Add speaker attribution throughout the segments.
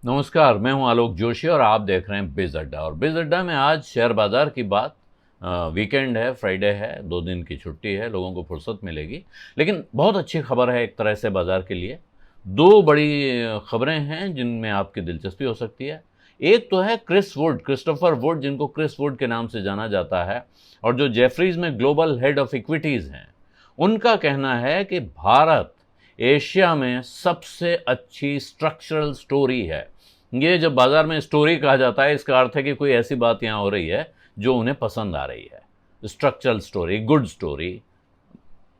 Speaker 1: नमस्कार, मैं हूं आलोक जोशी और आप देख रहे हैं बिज अड्डा। और बिज अड्डा में आज शेयर बाज़ार की बात। वीकेंड है, फ्राइडे है, 2 दिन की छुट्टी है, लोगों को फुर्सत मिलेगी। लेकिन बहुत अच्छी खबर है एक तरह से बाज़ार के लिए। दो बड़ी खबरें हैं जिनमें आपकी दिलचस्पी हो सकती है। एक तो है क्रिस्टोफर वुड, जिनको क्रिस वुड के नाम से जाना जाता है और जो जेफरीज में ग्लोबल हेड ऑफ इक्विटीज़ हैं। उनका कहना है कि भारत एशिया में सबसे अच्छी स्ट्रक्चरल स्टोरी है। ये जब बाजार में स्टोरी कहा जाता है, इसका अर्थ है कि कोई ऐसी बात यहाँ हो रही है जो उन्हें पसंद आ रही है। Structural story, good story,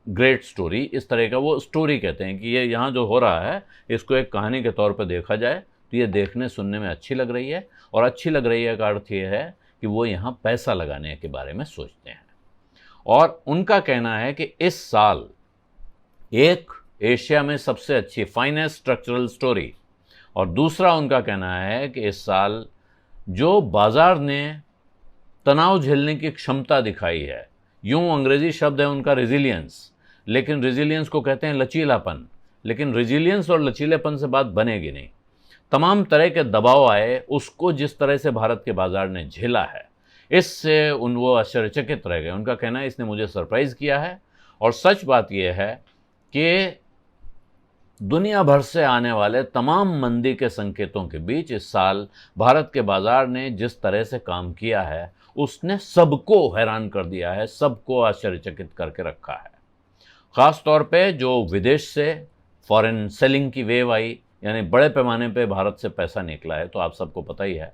Speaker 1: great story, इस तरह का वो स्टोरी कहते हैं कि ये यहाँ जो हो रहा है इसको एक कहानी के तौर पर देखा जाए तो ये देखने सुनने में अच्छी लग रही है। और अच्छी लग रही है का अर्थ ये है कि वो यहाँ पैसा लगाने के बारे में सोचते हैं। और उनका कहना है कि इस साल एक एशिया में सबसे अच्छी फाइनेस्ट स्ट्रक्चरल स्टोरी, और दूसरा उनका कहना है कि इस साल जो बाजार ने तनाव झेलने की क्षमता दिखाई है, यूं अंग्रेजी शब्द है उनका रेजिलियंस, लेकिन रेजिलियंस को कहते हैं लचीलापन। लेकिन रेजिलियंस और लचीलेपन से बात बनेगी नहीं। तमाम तरह के दबाव आए, उसको जिस तरह से भारत के बाजार ने झेला है, इससे वो आश्चर्यचकित रह गए। उनका कहना है इसने मुझे सरप्राइज किया है। और सच बात यह है कि दुनिया भर से आने वाले तमाम मंदी के संकेतों के बीच इस साल भारत के बाजार ने जिस तरह से काम किया है, उसने सबको हैरान कर दिया है, सबको आश्चर्यचकित करके रखा है। ख़ास तौर पे जो विदेश से फॉरेन सेलिंग की वेव आई, यानी बड़े पैमाने पे भारत से पैसा निकला है, तो आप सबको पता ही है।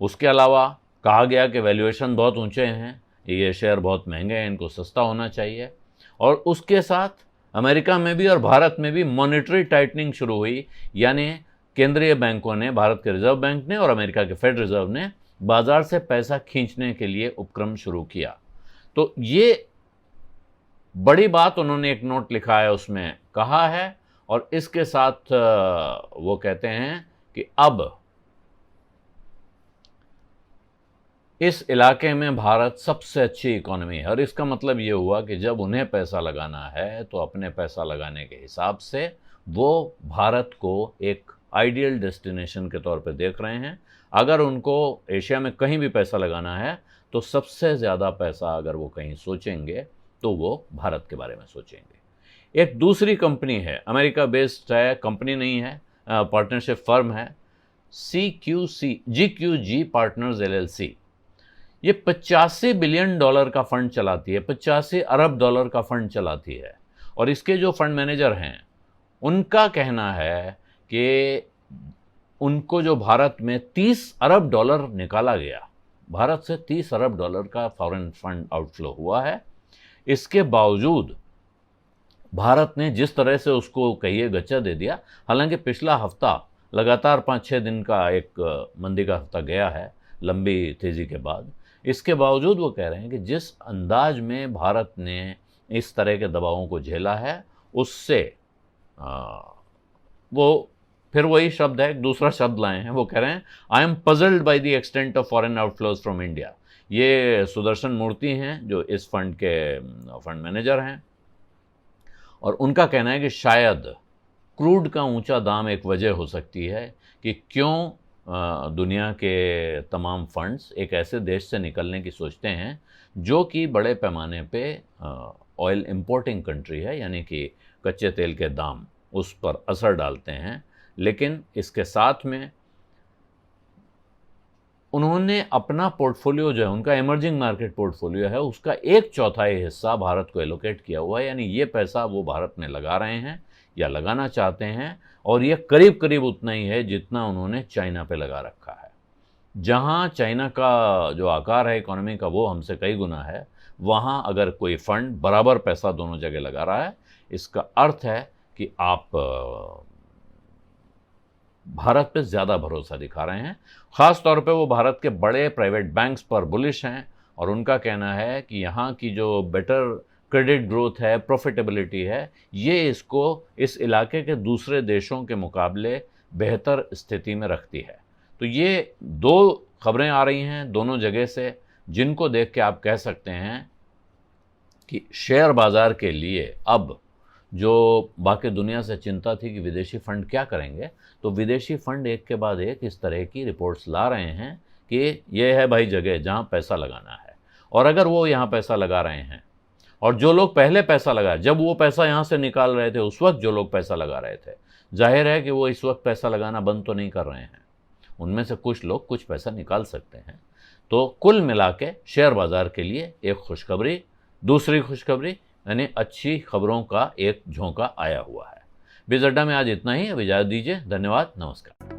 Speaker 1: उसके अलावा कहा गया कि वैल्यूएशन बहुत ऊंचे हैं, ये शेयर बहुत महंगे हैं, इनको सस्ता होना चाहिए। और उसके साथ अमेरिका में भी और भारत में भी मॉनेटरी टाइटनिंग शुरू हुई, यानी केंद्रीय बैंकों ने, भारत के रिजर्व बैंक ने और अमेरिका के फेड रिजर्व ने बाजार से पैसा खींचने के लिए उपक्रम शुरू किया। तो ये बड़ी बात उन्होंने एक नोट लिखा है, उसमें कहा है। और इसके साथ वो कहते हैं कि अब इस इलाके में भारत सबसे अच्छी इकोनॉमी है। और इसका मतलब ये हुआ कि जब उन्हें पैसा लगाना है तो अपने पैसा लगाने के हिसाब से वो भारत को एक आइडियल डेस्टिनेशन के तौर पे देख रहे हैं। अगर उनको एशिया में कहीं भी पैसा लगाना है तो सबसे ज़्यादा पैसा अगर वो कहीं सोचेंगे तो वो भारत के बारे में सोचेंगे। एक दूसरी कंपनी है, अमेरिका बेस्ड है, कंपनी नहीं है, पार्टनरशिप फर्म है, GQG पार्टनर्स LLC। ये $85 बिलियन का फंड चलाती है, 85 अरब डॉलर का फंड चलाती है। और इसके जो फंड मैनेजर हैं, उनका कहना है कि उनको जो भारत में $30 अरब निकाला गया, भारत से $30 अरब का फॉरेन फंड आउटफ्लो हुआ है। इसके बावजूद भारत ने जिस तरह से उसको कहिए गच्चा दे दिया। हालांकि पिछला हफ्ता लगातार 5-6 दिन का एक मंदी का हफ्ता गया है, लंबी तेज़ी के बाद। इसके बावजूद वो कह रहे हैं कि जिस अंदाज में भारत ने इस तरह के दबावों को झेला है, उससे वो फिर वही शब्द है, एक दूसरा शब्द लाए हैं। वो कह रहे हैं I am puzzled by the extent of foreign outflows from India. ये सुदर्शन मूर्ति हैं जो इस फंड के फंड मैनेजर हैं। और उनका कहना है कि शायद क्रूड का ऊंचा दाम एक वजह हो सकती है कि क्यों दुनिया के तमाम फंड्स एक ऐसे देश से निकलने की सोचते हैं जो कि बड़े पैमाने पे ऑयल इंपोर्टिंग कंट्री है, यानी कि कच्चे तेल के दाम उस पर असर डालते हैं। लेकिन इसके साथ में उन्होंने अपना पोर्टफोलियो जो है, उनका इमर्जिंग मार्केट पोर्टफोलियो है, उसका 1/4 हिस्सा भारत को एलोकेट किया हुआ है। यानी ये पैसा वो भारत में लगा रहे हैं या लगाना चाहते हैं। और ये करीब करीब उतना ही है जितना उन्होंने चाइना पे लगा रखा है। जहाँ चाइना का जो आकार है इकोनॉमी का वो हमसे कई गुना है, वहाँ अगर कोई फंड बराबर पैसा दोनों जगह लगा रहा है, इसका अर्थ है कि आप भारत पे ज़्यादा भरोसा दिखा रहे हैं। ख़ास तौर पे वो भारत के बड़े प्राइवेट बैंक्स पर बुलिश हैं। और उनका कहना है कि यहाँ की जो बेटर क्रेडिट ग्रोथ है, प्रॉफिटेबिलिटी है, ये इसको इस इलाके के दूसरे देशों के मुकाबले बेहतर स्थिति में रखती है। तो ये दो खबरें आ रही हैं दोनों जगह से, जिनको देख के आप कह सकते हैं कि शेयर बाज़ार के लिए अब जो बाकी दुनिया से चिंता थी कि विदेशी फंड क्या करेंगे, तो विदेशी फंड एक के बाद एक इस तरह की रिपोर्ट्स ला रहे हैं कि ये है भाई जगह जहाँ पैसा लगाना है। और अगर वो यहाँ पैसा लगा रहे हैं और जो लोग पहले पैसा लगाए, जब वो पैसा यहाँ से निकाल रहे थे उस वक्त जो लोग पैसा लगा रहे थे, जाहिर है कि वो इस वक्त पैसा लगाना बंद तो नहीं कर रहे हैं। उनमें से कुछ लोग कुछ पैसा निकाल सकते हैं। तो कुल मिला के शेयर बाज़ार के लिए एक खुशखबरी, दूसरी खुशखबरी यानी अच्छी खबरों का एक झोंका आया हुआ है। बिज़ अड्डा में आज इतना ही। अब इजाज़त दीजिए। धन्यवाद। नमस्कार।